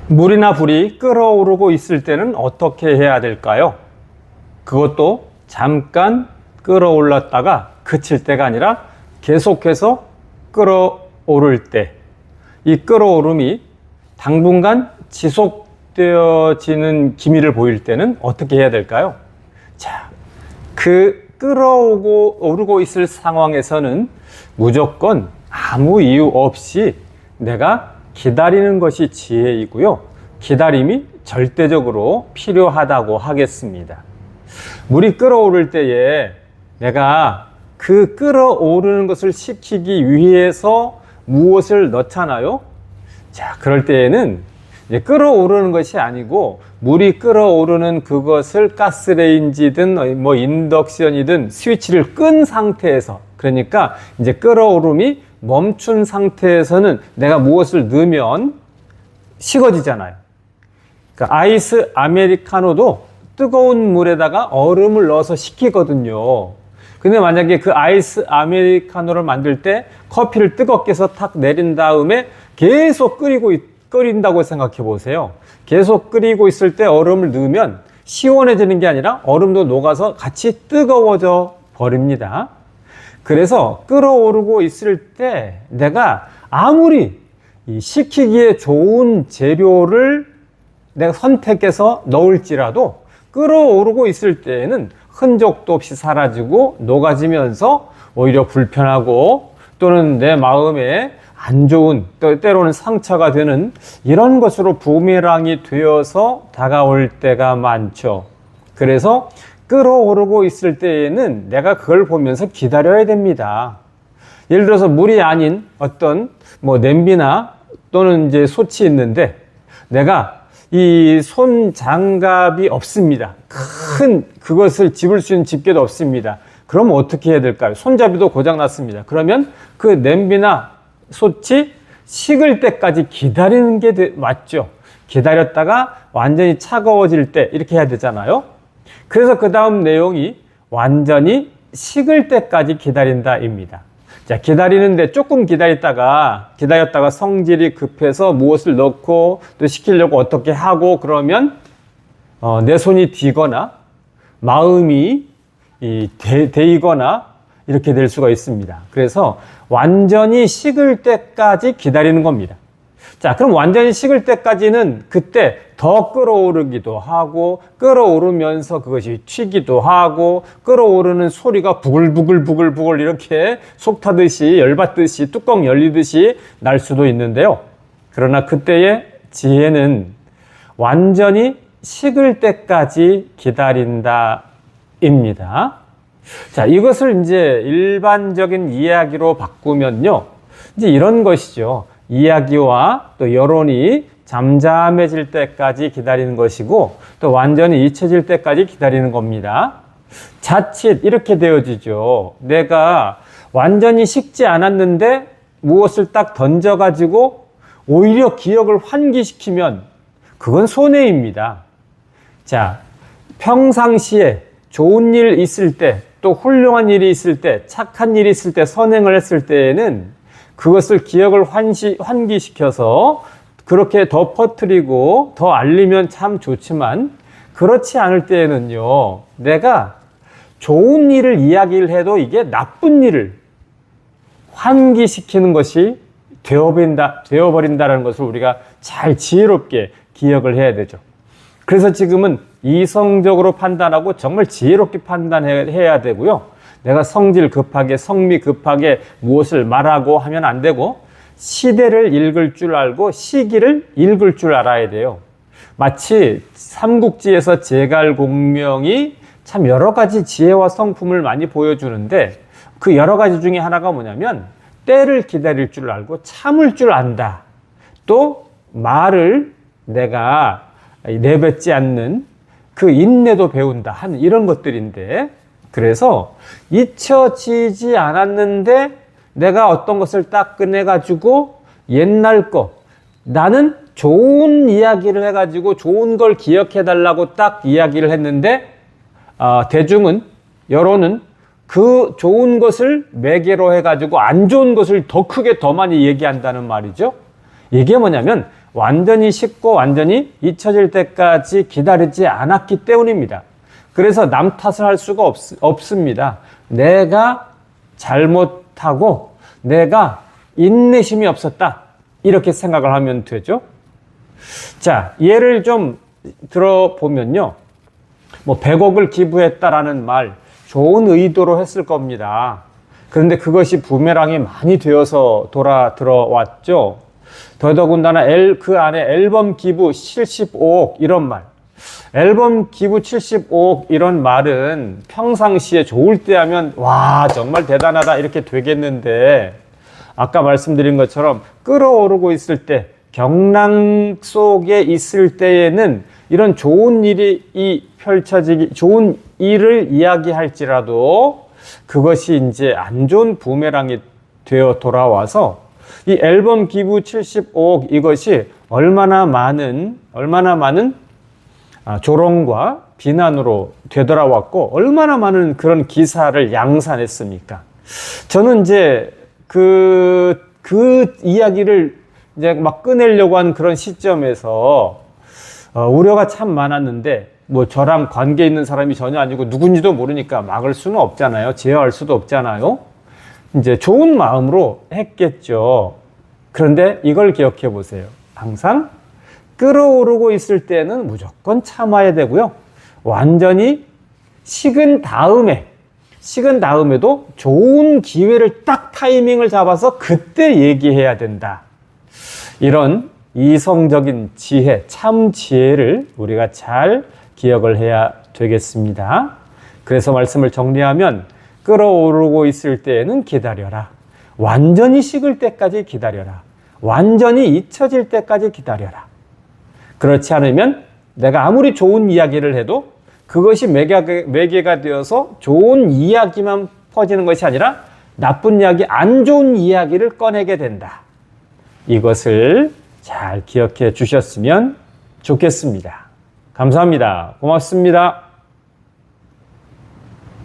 물이나 불이 끓어오르고 있을 때는 어떻게 해야 될까요? 그것도 잠깐 끓어올랐다가 그칠 때가 아니라 계속해서 끓어오를 때, 이 끓어오름이 당분간 지속되어지는 기미를 보일 때는 어떻게 해야 될까요? 자, 그 오르고 있을 상황에서는 무조건 아무 이유 없이 내가 기다리는 것이 지혜이고요. 기다림이 절대적으로 필요하다고 하겠습니다. 물이 끓어오를 때에 내가 그 끓어오르는 것을 식히기 위해서 무엇을 넣잖아요? 자, 그럴 때에는 이제 끓어오르는 것이 아니고 물이 끓어오르는 그것을 가스레인지든 뭐 인덕션이든 스위치를 끈 상태에서, 그러니까 이제 끓어오름이 멈춘 상태에서는 내가 무엇을 넣으면 식어지잖아요. 그러니까 아이스 아메리카노도 뜨거운 물에다가 얼음을 넣어서 식히거든요. 근데 만약에 그 아이스 아메리카노를 만들 때 커피를 뜨겁게 해서 탁 내린 다음에 계속 끓인다고 생각해 보세요. 계속 끓이고 있을 때 얼음을 넣으면 시원해지는 게 아니라 얼음도 녹아서 같이 뜨거워져 버립니다. 그래서 끓어오르고 있을 때 내가 아무리 식히기에 좋은 재료를 내가 선택해서 넣을지라도 끓어오르고 있을 때에는 흔적도 없이 사라지고 녹아지면서 오히려 불편하고 또는 내 마음에 안 좋은, 또 때로는 상처가 되는 이런 것으로 부메랑이 되어서 다가올 때가 많죠. 그래서 끓어오르고 있을 때에는 내가 그걸 보면서 기다려야 됩니다. 예를 들어서 물이 아닌 어떤 뭐 냄비나 또는 이제 솥이 있는데 내가 이 손 장갑이 없습니다. 큰 그것을 집을 수 있는 집게도 없습니다. 그러면 어떻게 해야 될까요? 손잡이도 고장 났습니다. 그러면 그 냄비나 솥이 식을 때까지 기다리는 게 맞죠. 기다렸다가 완전히 차가워질 때 이렇게 해야 되잖아요. 그래서 그 다음 내용이 완전히 식을 때까지 기다린다입니다. 자, 기다리는데 조금 기다렸다가 성질이 급해서 무엇을 넣고 또 식히려고 어떻게 하고 그러면 내 손이 뒤거나 마음이 데이거나 이렇게 될 수가 있습니다. 그래서 완전히 식을 때까지 기다리는 겁니다. 자, 그럼 완전히 식을 때까지는 그때 더 끓어오르기도 하고 끓어오르면서 그것이 튀기도 하고 끓어오르는 소리가 부글부글 이렇게 속 타듯이 열받듯이 뚜껑 열리듯이 날 수도 있는데요. 그러나 그때의 지혜는 완전히 식을 때까지 기다린다입니다. 자, 이것을 이제 일반적인 이야기로 바꾸면요. 이제 이런 것이죠. 이야기와 또 여론이 잠잠해질 때까지 기다리는 것이고 또 완전히 잊혀질 때까지 기다리는 겁니다. 자칫 이렇게 되어지죠. 내가 완전히 식지 않았는데 무엇을 딱 던져가지고 오히려 기억을 환기시키면 그건 손해입니다. 자, 평상시에 좋은 일 있을 때, 또 훌륭한 일이 있을 때, 착한 일이 있을 때, 선행을 했을 때에는 그것을 기억을 환기시켜서 그렇게 더 퍼뜨리고 더 알리면 참 좋지만 그렇지 않을 때에는요, 내가 좋은 일을 이야기를 해도 이게 나쁜 일을 환기시키는 것이 되어버린다는 것을 우리가 잘 지혜롭게 기억을 해야 되죠. 그래서 지금은 이성적으로 판단하고 정말 지혜롭게 판단해야 되고요. 내가 성질 급하게, 성미 급하게 무엇을 말하고 하면 안 되고 시대를 읽을 줄 알고 시기를 읽을 줄 알아야 돼요. 마치 삼국지에서 제갈공명이 참 여러 가지 지혜와 성품을 많이 보여주는데 그 여러 가지 중에 하나가 뭐냐면 때를 기다릴 줄 알고 참을 줄 안다. 또 말을 내가 내뱉지 않는 그 인내도 배운다 하는 이런 것들인데, 그래서 잊혀지지 않았는데 내가 어떤 것을 딱 꺼내가지고 옛날 거, 나는 좋은 이야기를 해가지고 좋은 걸 기억해달라고 딱 이야기를 했는데 대중은, 여론은 그 좋은 것을 매개로 해가지고 안 좋은 것을 더 크게 더 많이 얘기한다는 말이죠. 이게 뭐냐면 완전히 식고 완전히 잊혀질 때까지 기다리지 않았기 때문입니다. 그래서 남 탓을 할 수가 없습니다. 내가 잘못하고 내가 인내심이 없었다. 이렇게 생각을 하면 되죠. 자, 예를 좀 들어보면요. 뭐 100억을 기부했다라는 말 좋은 의도로 했을 겁니다. 그런데 그것이 부메랑이 많이 되어서 돌아 들어왔죠. 더더군다나 그 안에 앨범 기부 75억 이런 말. 앨범 기부 75억 이런 말은 평상시에 좋을 때 하면 와 정말 대단하다 이렇게 되겠는데 아까 말씀드린 것처럼 끌어오르고 있을 때 경랑 속에 있을 때에는 이런 좋은 일이 좋은 일을 이야기할지라도 그것이 이제 안 좋은 부메랑이 되어 돌아와서 이 앨범 기부 75억 이것이 얼마나 많은 조롱과 비난으로 되돌아왔고 얼마나 많은 그런 기사를 양산했습니까? 저는 이제 그 이야기를 이제 막 꺼내려고 한 그런 시점에서 우려가 참 많았는데 뭐 저랑 관계 있는 사람이 전혀 아니고 누군지도 모르니까 막을 수는 없잖아요. 제어할 수도 없잖아요. 이제 좋은 마음으로 했겠죠. 그런데 이걸 기억해 보세요. 항상 끌어오르고 있을 때는 무조건 참아야 되고요. 완전히 식은 다음에도 좋은 기회를 딱 타이밍을 잡아서 그때 얘기해야 된다. 이런 이성적인 지혜, 참 지혜를 우리가 잘 기억을 해야 되겠습니다. 그래서 말씀을 정리하면 끌어오르고 있을 때에는 기다려라. 완전히 식을 때까지 기다려라. 완전히 잊혀질 때까지 기다려라. 그렇지 않으면 내가 아무리 좋은 이야기를 해도 그것이 매개가 되어서 좋은 이야기만 퍼지는 것이 아니라 나쁜 이야기, 안 좋은 이야기를 꺼내게 된다. 이것을 잘 기억해 주셨으면 좋겠습니다. 감사합니다. 고맙습니다.